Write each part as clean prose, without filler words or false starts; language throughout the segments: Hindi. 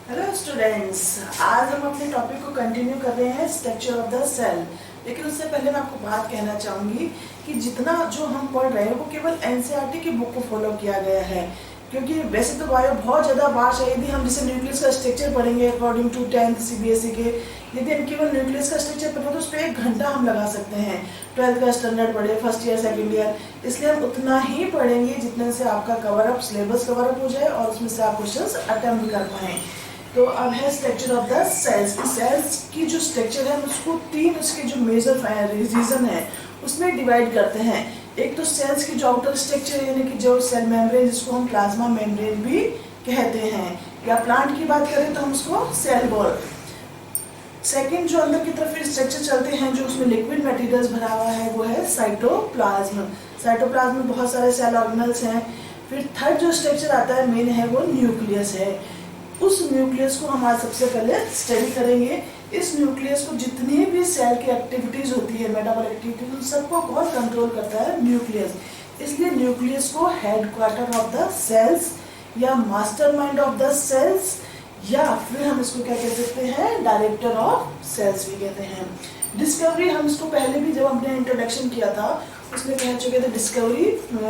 हेलो स्टूडेंट्स, आज हम अपने टॉपिक को कंटिन्यू कर रहे हैं स्ट्रक्चर ऑफ द सेल। लेकिन उससे पहले मैं आपको बात कहना चाहूँगी कि जितना जो हम पढ़ रहे हैं वो केवल एनसीईआरटी की बुक को फॉलो किया गया है, क्योंकि वैसे तो बायो बहुत ज़्यादा वास्ट है। यदि हम जैसे न्यूक्लियस का स्ट्रक्चर पढ़ेंगे अकॉर्डिंग टू 10th सीबीएसई के, यदि हम केवल न्यूक्लियस का स्ट्रक्चर पढ़ें तो उस पर 1 घंटा हम लगा सकते हैं। 12th का स्टैंडर्ड पढ़े, फर्स्ट ईयर सेकेंड ईयर, इसलिए हम उतना ही पढ़ेंगे जितने से आपका cover up syllabus cover up हो जाए और उसमें से आप क्वेश्चन अटेम्प्ट कर पाएँ। तो अब है स्ट्रक्चर ऑफ द सेल्स। इस सेल्स की जो स्ट्रक्चर है उसको 3 उसके जो मेजर रीजन है उसमें डिवाइड करते हैं। एक तो सेल्स की जो आउटर स्ट्रक्चर है, यानी कि जो सेल मेम्ब्रेन, जिसको हम प्लाज्मा मेम्ब्रेन भी कहते हैं, या प्लांट की बात करें तो हम उसको सेल वॉल। सेकेंड जो अंदर की तरफ स्ट्रक्चर चलते हैं, जो उसमें लिक्विड मटेरियल्स भरा हुआ है, वो है साइटोप्लाज्म। साइटोप्लाज्म में बहुत सारे सेल ऑर्गेनल्स हैं। फिर थर्ड जो स्ट्रक्चर आता है मेन है, वो न्यूक्लियस है। उस न्यूक्लियस को हम आज सबसे पहले स्टडी करेंगे। इस न्यूक्लियस को जितनी भी सेल की एक्टिविटीज होती है, मेटाबॉलिक एक्टिविटीज, उन सबको कौन कंट्रोल करता है? न्यूक्लियस। इसलिए न्यूक्लियस को हेडक्वार्टर ऑफ द सेल्स या मास्टरमाइंड ऑफ द सेल्स, या फिर हम इसको क्या कह सकते हैं? डायरेक्टर ऑफ सेल्स भी कहते हैं। डिस्कवरी हम इसको पहले भी जब हमने इंट्रोडक्शन किया था उसमें कह चुके थे, डिस्कवरी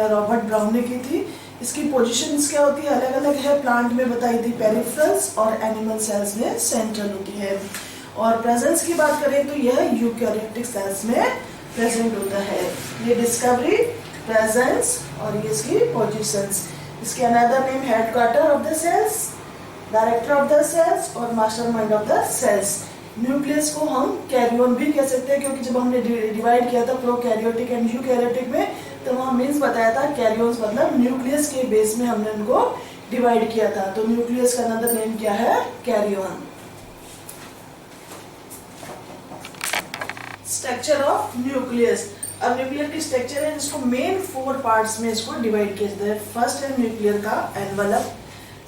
रॉबर्ट ब्राउन ने की थी। इसकी पोजीशंस क्या होती है? अलग अलग है। प्लांट में बताई थी पेरिफेरल्स और एनिमल सेल्स में सेंट्रल होती है। और प्रेजेंस की बात करें तो यह यूकैरियोटिक सेल्स में प्रेजेंट होता है। ये डिस्कवरी, प्रेजेंस और ये इसकी पोजीशंस। इसके another name headquarter of the cells, director of the cells और mastermind of the cells. Nucleus को हम कैरियन भी कह सकते हैं, क्योंकि जब हमने डिवाइड किया था प्रोकैरियोटिक एंड यूकैरियोटिक में, तो वहाँ मीन्स बताया था कैरियंस मतलब न्यूक्लियस के बेस में हमने उनको डिवाइड किया था। तो न्यूक्लियस का अनदर नेम क्या है? कैरियन। Structure of nucleus. अब न्यूक्लियर की स्ट्रक्चर है जिसको मेन 4 पार्ट्स में इसको डिवाइड किया जाता है। फर्स्ट है न्यूक्लियर का एनवलप।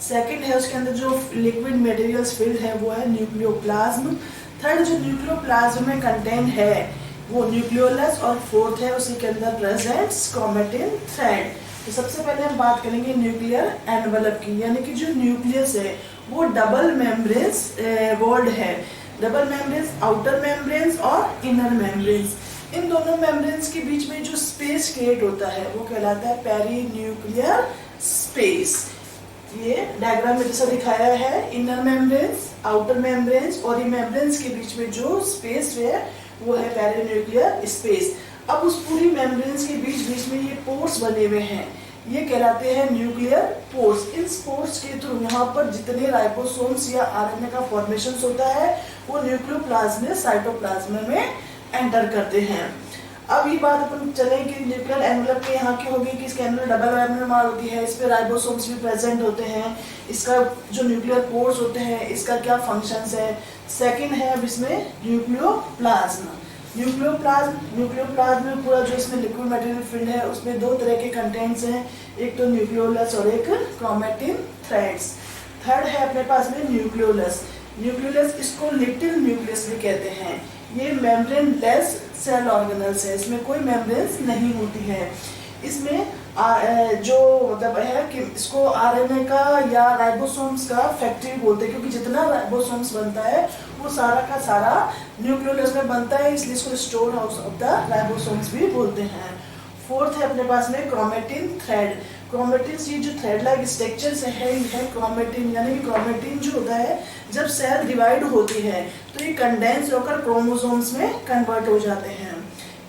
सेकंड है उसके अंदर जो लिक्विड मटेरियल्स फिल्ड है वो है न्यूक्लियोप्लाज्म। थर्ड जो न्यूक्लियोप्लाज्म में कंटेंट है वो न्यूक्लियोलस। और फोर्थ है उसी के अंदर प्रेजेंट्स क्रोमेटिन थ्रेड। तो सबसे पहले हम बात करेंगे न्यूक्लियर एनवलप की, यानी कि जो न्यूक्लियस है वो डबल मेम्ब्रेन्स वॉल्ड है। डबल मेम्ब्रेन्स, आउटर मेम्ब्रेन्स और इनर मेम्ब्रेन्स। इन दोनों मेम्ब्रेन्स के बीच में जो स्पेस क्रिएट होता है वो कहलाता है पेरीन्यूक्लियर स्पेस। ये डायग्राम में जैसा दिखाया है, इनर मेम्ब्रेन्स, आउटर मेम्ब्रेन्स और ये मेम्ब्रेन्स के बीच में जो स्पेस है वो है पेरीन्यूक्लियर स्पेस। अब उस पूरी मेम्ब्रेन्स के बीच बीच में ये पोर्स बने हुए हैं, ये कहलाते हैं न्यूक्लियर पोर्स। इन पोर्स के थ्रू यहाँ पर जितने राइबोसोम्स या आरएनए का फॉर्मेशन होता है वो न्यूक्लियोप्लाज्म में, साइटोप्लाज्म में एंटर करते हैं। अब ये बात अपन चले कि न्यूक्लियर एनवलप के यहाँ की होगी कि इसके अंदर डबल एनवलप होती है, इस पे राइबोसोम्स भी प्रेजेंट होते हैं। इसका जो न्यूक्लियर पोर्स होते हैं इसका क्या फंक्शंस है? सेकंड है अब इसमें न्यूक्लियोप्लाज्म। न्यूक्लियोप्लाज्म में पूरा जो इसमें लिक्विड मटेरियल फिल्ड है उसमें 2 तरह के कंटेंट्स हैं, एक तो न्यूक्लियोलस और एक क्रोमेटिन थ्रेड्स। थर्ड है अपने पास में न्यूक्लियोलस। न्यूक्लियोलस इसको लिटिल न्यूक्लियस भी कहते हैं। ये मेम्ब्रेन लेस सेल ऑर्गेनल्स है, इसमें कोई मेम्ब्रेन्स नहीं होती है। इसमें जो मतलब है कि इसको आरएनए का या राइबोसोम्स का फैक्ट्री बोलते हैं, क्योंकि जितना राइबोसोम्स बनता है वो सारा का सारा न्यूक्लियोलस में बनता है, इसलिए इसको store house of the ribosomes भी बोलते हैं। फोर्थ है अपने पास में क्रोमेटिन थ्रेड। क्रोमेटिन ये जो थ्रेड लाइक स्ट्रक्चर से है क्रोमेटिन, यानी कि क्रोमेटिन जो होता है जब सेल डिवाइड होती है तो ये कंडेंस होकर क्रोमोसोम्स में कन्वर्ट हो जाते हैं।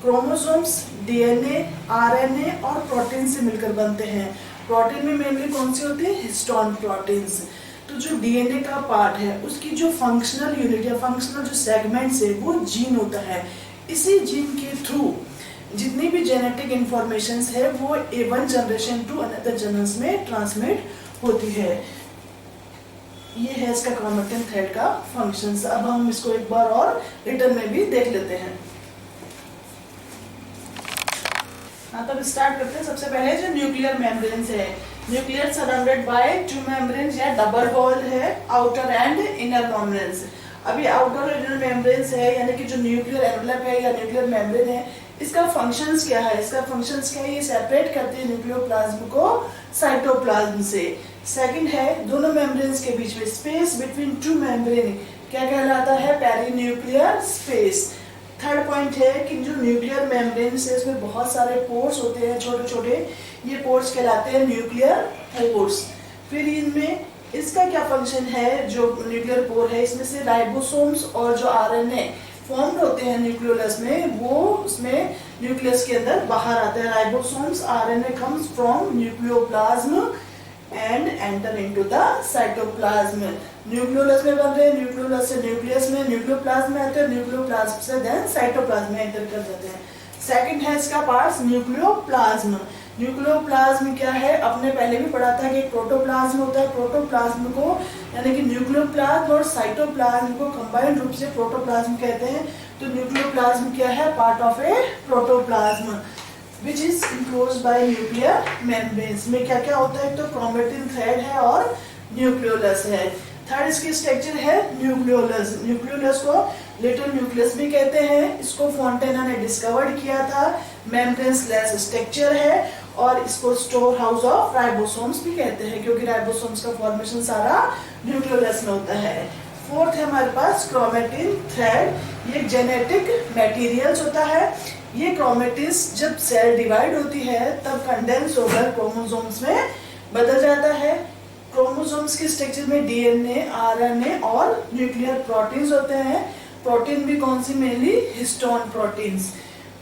क्रोमोसोम्स डीएनए, आरएनए और प्रोटीन से मिलकर बनते हैं। प्रोटीन में मेनली कौन सी होती है? Histone proteins. तो जो डीएनए का पार्ट है उसकी जो फंक्शनल यूनिट या फंक्शनल जो सेगमेंट्स है वो जीन होता है। इसी जीन के थ्रू जितनी भी जेनेटिक इंफॉर्मेशन है वो one generation to another generation में ट्रांसमिट होती है। ये है इसका क्रोमेटिन थ्रेड का फंक्शंस। अब हम इसको एक बार और रिटर्न में भी देख लेते हैं। हाँ, तब स्टार्ट करते हैं। सबसे पहले जो न्यूक्लियर मेम्ब्रेन्स है, न्यूक्लियर सराउंडेड बाय 2 मेम्ब्रेन्स या डबल वॉल है, आउटर एंड इनर मेम्ब्रेन्स। अभी आउटर और इनर मेम्ब्रेन्स है, यानी कि जो न्यूक्लियर एनवलप है या न्यूक्लियर मेम्ब्रेन है, इसका फंक्शंस क्या है? इसका फंक्शंस क्या है? ये सेपरेट करते हैं न्यूक्लियोप्लाज्म को साइटोप्लाज्म से। सेकंड है दोनों मेम्ब्रेन्स के बीच में स्पेस बिटवीन टू मेम्ब्रेन क्या कहलाता है, पेरीन्यूक्लियर स्पेस। थर्ड पॉइंट है कि जो न्यूक्लियर मेम्ब्रेन्स है इसमें बहुत सारे पोर्स होते हैं छोटे छोटे, ये पोर्स कहलाते हैं न्यूक्लियर पोर्स। फिर इनमें इसका क्या फंक्शन है, जो न्यूक्लियर पोर है इसमें से राइबोसोम्स और जो आरएनए फॉर्म्ड होते हैं न्यूक्लियोलस में वो उसमें न्यूक्लियस के अंदर बाहर आते हैं। Ribosomes RNA comes from nucleoplasm and enter into the cytoplasm. Nucleolus में बन रहे हैं, न्यूक्लियोलस से न्यूक्लियस में, न्यूक्लियोप्लाज्म में आते हैं, न्यूक्लियोप्लाज्म से देन साइटोप्लाज्म में एंटर कर जाते हैं। सेकंड है इसका पार्ट्स न्यूक्लियोप्लाज्म। न्यूक्लियोप्लाज्म क्या है, आपने पहले भी पढ़ा था कि प्रोटोप्लाज्म होता है, प्रोटोप्लाज्म को यानी कि न्यूक्लियोप्लाज्म और साइटोप्लाज्म को कंबाइंड रूप से प्रोटोप्लाज्म कहते हैं। तो न्यूक्लियोप्लाज्म क्या है, part of A protoplasm which is enclosed by nuclear membranes। में क्या क्या होता है, तो क्रोमेटिन थ्रेड है और न्यूक्लियोलस है। थर्ड इसकी स्ट्रक्चर है न्यूक्लियोलस। न्यूक्लियोलस को लिटिल न्यूक्लियस भी कहते हैं, इसको फोंटेना ने डिस्कवर्ड किया था। मेम्ब्रेन्स लेस स्ट्रक्चर है और इसको स्टोर हाउस ऑफ राइबोसोम्स भी कहते हैं क्योंकि राइबोसोम्स का फॉर्मेशन सारा न्यूक्लियोलस में होता है। फोर्थ है हमारे पास क्रोमेटिन थ्रेड। ये जेनेटिक मटेरियल्स होता है। ये क्रोमेटिन्स जब सेल डिवाइड होती है तब कंडेंस होकर क्रोमोसोम्स में बदल जाता है। क्रोमोसोम्स के स्ट्रक्चर में डीएनए, आरएनए और न्यूक्लियर प्रोटीन्स होते हैं। प्रोटीन भी कौन सी, मेनली हिस्टोन प्रोटीन्स।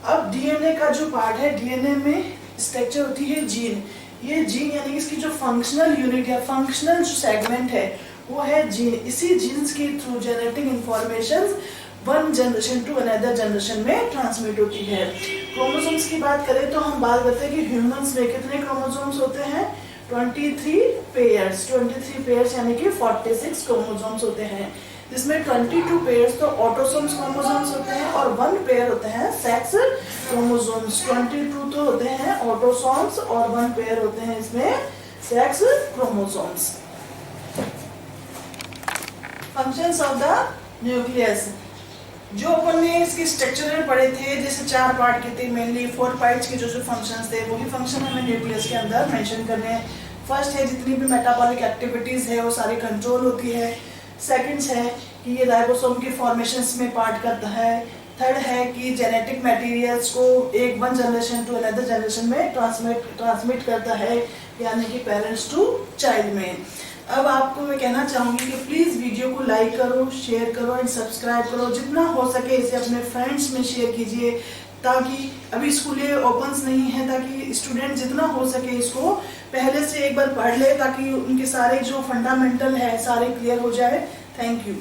अब डीएनए का जो पार्ट है, डीएनए में स्ट्रक्चर होती है जीन। ये जीन यानी कि इसकी जो फंक्शनल यूनिट या फंक्शनल जो सेगमेंट है वो है जीन। इसी जीन्स के through genetic information one generation to another generation में ट्रांसमिट होती है। क्रोमोसोम्स की बात करें तो हम बात करते हैं कि ह्यूमंस में कितने क्रोमोसोम्स होते हैं, 23 पेयर्स। 23 पेयर्स यानी कि 46 क्रोमोसोम्स होते हैं, जिसमें 22 पेयर्स तो ऑटोसोम्स क्रोमोसोम्स होते हैं और 1 पेयर होते हैं सेक्स क्रोमोसोम्स। 22 तो होते हैं ऑटोसोम्स और 1 पेयर होते हैं इसमें sex chromosomes. Functions of the nucleus जो अपन ने इसके स्ट्रक्चर में पढ़े थे, जैसे 4 पार्ट के थे, मेनली 4 पार्ट्स के जो फंक्शंस थे वही फंक्शन हमें न्यूक्लियस के अंदर मेंशन करने हैं। फर्स्ट है जितनी भी मेटाबॉलिक एक्टिविटीज है वो सारी कंट्रोल होती है। सेकंड है कि ये राइबोसोम के फॉर्मेशंस में पार्ट करता है। थर्ड है कि जेनेटिक मटेरियल्स को one generation to another generation में ट्रांसमिट करता है, यानी कि पेरेंट्स टू चाइल्ड में। अब आपको मैं कहना चाहूँगी कि प्लीज़ वीडियो को लाइक करो, शेयर करो एंड सब्सक्राइब करो। जितना हो सके इसे अपने फ्रेंड्स में शेयर कीजिए ताकि अभी स्कूलें ओपन्स नहीं है, ताकि स्टूडेंट जितना हो सके इसको पहले से एक बार पढ़ ले ताकि उनके सारे जो फंडामेंटल है सारे क्लियर हो जाए। Thank you.